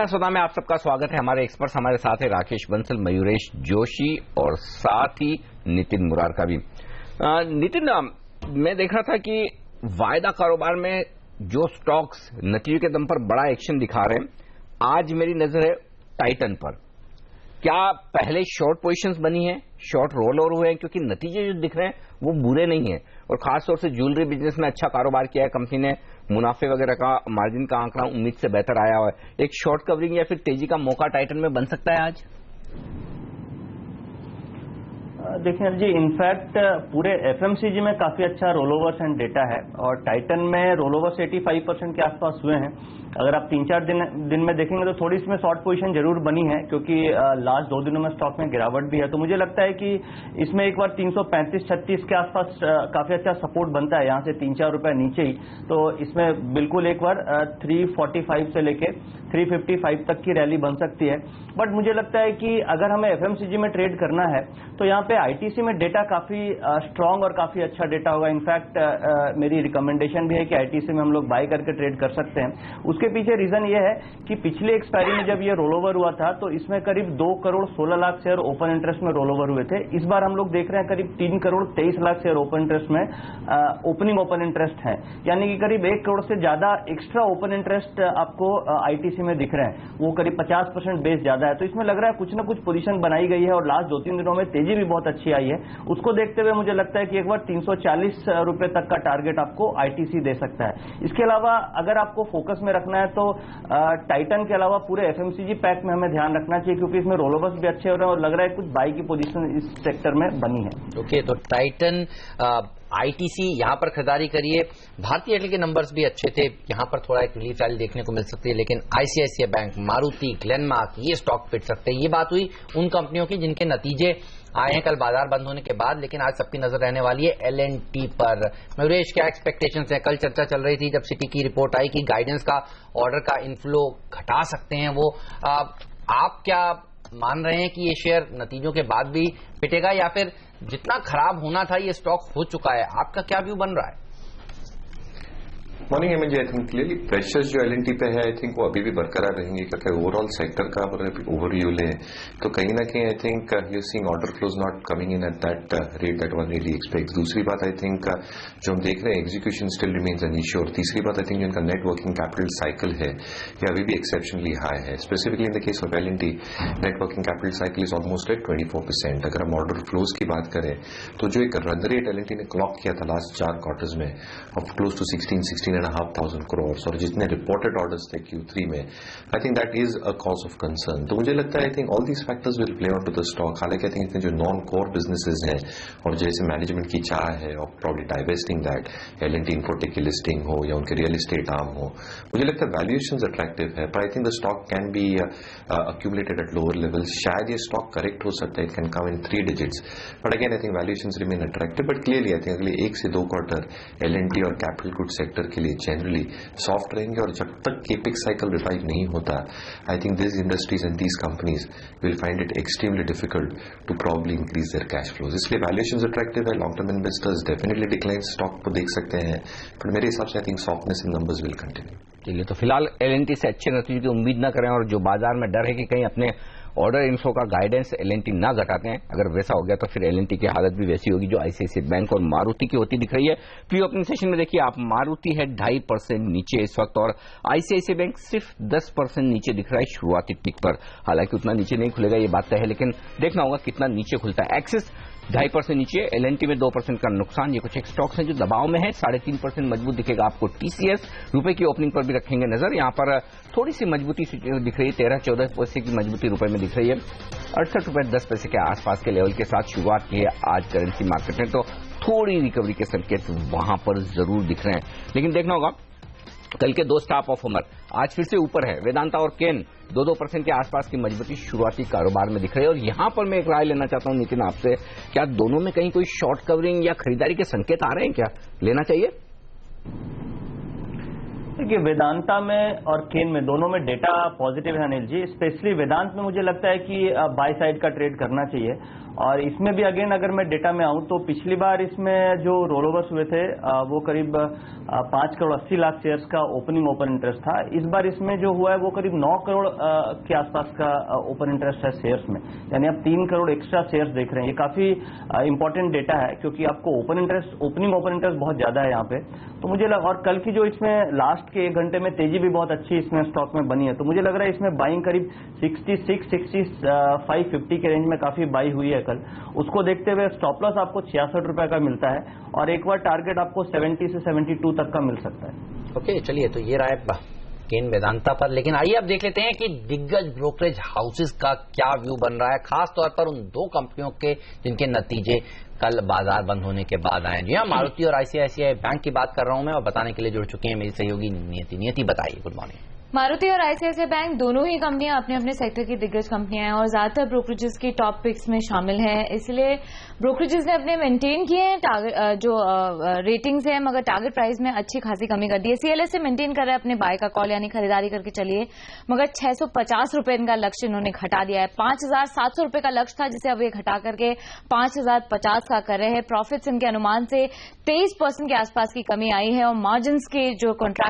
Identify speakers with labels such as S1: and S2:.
S1: पहला सौदा में आप सबका स्वागत है। हमारे एक्सपर्ट्स हमारे साथ है राकेश बंसल, मयूरेश जोशी और साथ ही नितिन मुरार का भी। नितिन, मैं देख रहा था कि वायदा कारोबार में जो स्टॉक्स नतीजे के दम पर बड़ा एक्शन दिखा रहे हैं, आज मेरी नजर है टाइटन पर। क्या पहले शॉर्ट पोजीशंस बनी है, शॉर्ट रोल ओवर हुए हैं? क्योंकि नतीजे जो दिख रहे हैं वो बुरे नहीं है और खासतौर से ज्वेलरी बिजनेस में अच्छा कारोबार किया है कंपनी ने, मुनाफे वगैरह का, मार्जिन का आंकड़ा उम्मीद से बेहतर आया हुआ है। एक शॉर्ट कवरिंग या फिर तेजी का मौका टाइटन में बन सकता है आज?
S2: देखिए जी, इनफैक्ट पूरे एफएमसीजी में काफी अच्छा रोलोवर्स एंड डेटा है और टाइटन में रोलोवर्स 85% के आसपास हुए हैं। अगर आप 3-4 दिन में देखेंगे तो थोड़ी इसमें शॉर्ट पोजीशन जरूर बनी है क्योंकि लास्ट 2 दिनों में स्टॉक में गिरावट भी है। तो मुझे लगता है कि इसमें एक बार 335-36 के आसपास काफी अच्छा सपोर्ट बनता है, यहाँ से 3-4 रुपए नीचे ही। तो इसमें बिल्कुल एक बार 345 से लेके 355 तक की रैली बन सकती है। बट मुझे लगता है कि अगर हमें एफएमसीजी में ट्रेड करना है तो यहाँ पे आईटीसी में डेटा काफी स्ट्रांग और काफी अच्छा डेटा होगा। इनफैक्ट मेरी रिकमेंडेशन भी है कि आईटीसी में हम लोग बाय करके ट्रेड कर सकते हैं। उसके पीछे रीजन ये है कि पिछले एक्सपायरी में जब ये रोल ओवर हुआ था तो इसमें करीब 2 crore 16 lakh share open interest में रोल ओवर हुए थे। इस बार हम लोग देख रहे हैं करीब 3 crore 23 lakh share open interest में ओपनिंग ओपन इंटरेस्ट है, यानी कि करीब 1 करोड़ से ज्यादा एक्स्ट्रा ओपन इंटरेस्ट आपको आईटीसी में दिख रहे हैं। वो करीब 50% बेस ज्यादा है। तो इसमें लग रहा है कुछ ना कुछ पोजीशन बनाई गई है और लास्ट 2-3 दिनों में तेजी भी बहुत अच्छी आई है। उसको देखते हुए मुझे लगता है कि एक बार 340 रुपए तक का टारगेट आपको आईटीसी दे सकता है। इसके अलावा अगर आपको फोकस में रखना है तो टाइटन के अलावा पूरे एफएमसीजी पैक में हमें ध्यान रखना चाहिए क्योंकि इसमें रोलोवर्स भी अच्छे हो रहे हैं और लग रहा है कुछ बाई की पोजीशन इस सेक्टर में बनी है।
S3: ओके, तो टाइटन, आईटीसी, यहाँ पर खरीदारी करिए। भारतीय एयरटेल के नंबर्स भी अच्छे थे, यहाँ पर थोड़ा एक रिलीफ रैली देखने को मिल सकती है, लेकिन आईसीआईसीआई बैंक, मारुति, ग्लेनमार्क, ये स्टॉक पिट सकते हैं। ये बात हुई उन कंपनियों की जिनके नतीजे आए हैं कल बाजार बंद होने के बाद, लेकिन आज सबकी नजर रहने वाली है एलएनटी पर। मयूरेश, क्या एक्सपेक्टेशंस है? कल चर्चा चल रही थी जब सिटी की रिपोर्ट आई कि गाइडेंस का ऑर्डर का इनफ्लो घटा सकते हैं वो। आप क्या मान रहे हैं कि ये शेयर नतीजों के बाद भी पिटेगा या फिर जितना खराब होना था ये स्टॉक हो चुका है? आपका क्या व्यू बन रहा है?
S4: Morning M and G, I think clearly pressures जो एलएनटी पे है आई थिंक वो अभी भी बरकरार रहेंगे क्योंकि ओवरऑल सेक्टर का ओवरव्यू ले तो कहीं ना कहीं I think you seeing order flows not coming in at that rate that one really expect. दूसरी बात आई थिंक जो हम देख रहे हैं एग्जीक्यूशन स्टिल रिमेन्स अनश्योर। तीसरी बात आई थिंक जिनका नेट वर्किंग कैपिटल साइकिल है ये अभी भी एक्सेप्शनली हाई है। Specifically in the case of L&T net working capital cycle is almost like 24%। अगर हम ऑर्डर फ्लोज की बात करें तो जो एक रन रेट एलएनटी ने क्लॉक किया था लास्ट 4 क्वार्टर्स में ऑफ क्लोज टू 16,500 करोड़ और जितने रिपोर्टेड ऑर्डर्स थे Q3 में, I think that is a cause of concern. तो मुझे लगता है I think all these factors will play on to the stock. हालांकि आई थिंक इतने जो नॉन कोर बिजनेसेस हैं और जैसे मैनेजमेंट की चाह है और probably divesting that, L&T Infotech की लिस्टिंग हो या उनके रियल एस्टेट आर्म हो, मुझे लगता है वैल्यूएशंस अट्रैक्टिव है। पर I think the stock can be accumulated at lower levels. शायद ये स्टॉक करेक्ट हो सकता है, it can come in 3 digits, but again I think valuations remain attractive. But clearly I think अगले 1 से 2 क्वार्टर एलएनटी और कैपिटल गुड सेक्टर के लिए जनरली सॉफ्ट रहेंगे और जब तक केपेक्स साइकिल रिवाइव नहीं होता I think this industries and these companies will find it extremely difficult to probably increase their cash flows. इसलिए वैल्यूएशंस अट्रैक्टिव है। Long term investors definitely decline stock को देख सकते हैं, पर मेरे हिसाब से I think softness in numbers will continue.
S1: चलिए, तो फिलहाल एलएनटी से अच्छे नतीजे की उम्मीद न करें और जो बाजार में डर है कि कहीं अपने ऑर्डर इन्फो का गाइडेंस एलएनटी ना घटाते हैं, अगर वैसा हो गया तो फिर एलएनटी की हालत भी वैसी होगी जो आईसीआईसीआई बैंक और मारुति की होती दिख रही है। प्री ओपनिंग सेशन में देखिए आप, मारुति है 2.5% नीचे इस वक्त और आईसीआईसीआई बैंक सिर्फ 10% नीचे दिख रहा है शुरुआती टिक पर। हालांकि उतना नीचे नहीं खुलेगा ये बात तय है, लेकिन देखना होगा कितना नीचे खुलता है। एक्सिस 2.5% नीचे, एलएनटी में 2% का नुकसान। ये कुछ एक स्टॉक्स हैं जो दबाव में है। 3.5% मजबूत दिखेगा आपको टीसीएस। रुपए की ओपनिंग पर भी रखेंगे नजर। यहाँ पर थोड़ी सी मजबूती दिख रही है, 13-14 पैसे की मजबूती रुपए में दिख रही है। 68.10 के आसपास के लेवल के साथ शुरुआत की है आज करेंसी मार्केट में, तो थोड़ी रिकवरी के संकेत वहां पर जरूर दिख रहे हैं। लेकिन देखना होगा कल के 2 स्टॉक परफॉर्मर आज फिर से ऊपर है। वेदांता और केन 2-2% के आसपास की मजबूती शुरुआती कारोबार में दिख रही है। और यहां पर मैं एक राय लेना चाहता हूं नितिन आपसे, क्या दोनों में कहीं कोई शॉर्ट कवरिंग या खरीदारी के संकेत आ रहे हैं? क्या लेना चाहिए?
S2: देखिए, वेदांता में और केन में दोनों में डेटा पॉजिटिव है अनिल जी। स्पेशली वेदांत में मुझे लगता है कि बाय साइड का ट्रेड करना चाहिए और इसमें भी अगेन अगर मैं डेटा में आऊं तो पिछली बार इसमें जो रोल ओवर्स हुए थे वो करीब 5 करोड़ 80 लाख शेयर्स का ओपनिंग ओपन इंटरेस्ट था। इस बार इसमें जो हुआ है वो करीब 9 करोड़ के आसपास का ओपन इंटरेस्ट है शेयर्स में, यानी आप 3 करोड़ एक्स्ट्रा शेयर्स देख रहे हैं। ये काफी इंपॉर्टेंट डेटा है क्योंकि आपको ओपनिंग ओपन इंटरेस्ट बहुत ज्यादा है यहाँ पे। तो मुझे लगा, और कल की जो इसमें लास्ट के 1 घंटे में तेजी भी बहुत अच्छी इसमें स्टॉक में बनी है, तो मुझे लग रहा है इसमें बाइंग करीब 65-50 के रेंज में काफी बाई हुई है कल। उसको देखते हुए स्टॉप लॉस आपको 66 रुपए का मिलता है और एक बार टारगेट आपको 70 से 72 तक का मिल सकता है।
S3: ओके, चलिए, तो ये रहा है केन वेदांता पर। लेकिन आइए अब देख लेते हैं कि दिग्गज ब्रोकरेज हाउसेस का क्या व्यू बन रहा है, खास तौर पर उन 2 कंपनियों के जिनके नतीजे कल बाजार बंद होने के बाद आए। जी हाँ, मारुति और आईसीआईसीआई बैंक की बात कर रहा हूं मैं, और बताने के लिए जुड़ चुके हैं मेरी सहयोगी नियति। नियति, बताइए। Good morning.
S5: मारुति और आईसीआईसीआई बैंक दोनों ही कंपनियां अपने अपने सेक्टर की दिग्गज कंपनियां हैं और ज्यादातर ब्रोकरेजेस की टॉप पिक्स में शामिल हैं, इसलिए ब्रोकरेजेस ने अपने मेंटेन किए हैं टारगेट जो रेटिंग्स हैं, मगर टारगेट प्राइस में अच्छी खासी कमी कर दी है। सीएलएस से मेंटेन कर रहे हैं अपने बाय का कॉल, यानी खरीदारी करके चलिए, मगर 650 रुपए इनका लक्ष्य इन्होंने घटा दिया है। 5700 रुपए का लक्ष्य था जिसे अब ये घटा करके 5050 का कर रहे हैं। प्रॉफिट्स इनके अनुमान से 23% के आसपास की कमी आई है और मार्जिन्स के जो कॉन्ट्रैक्ट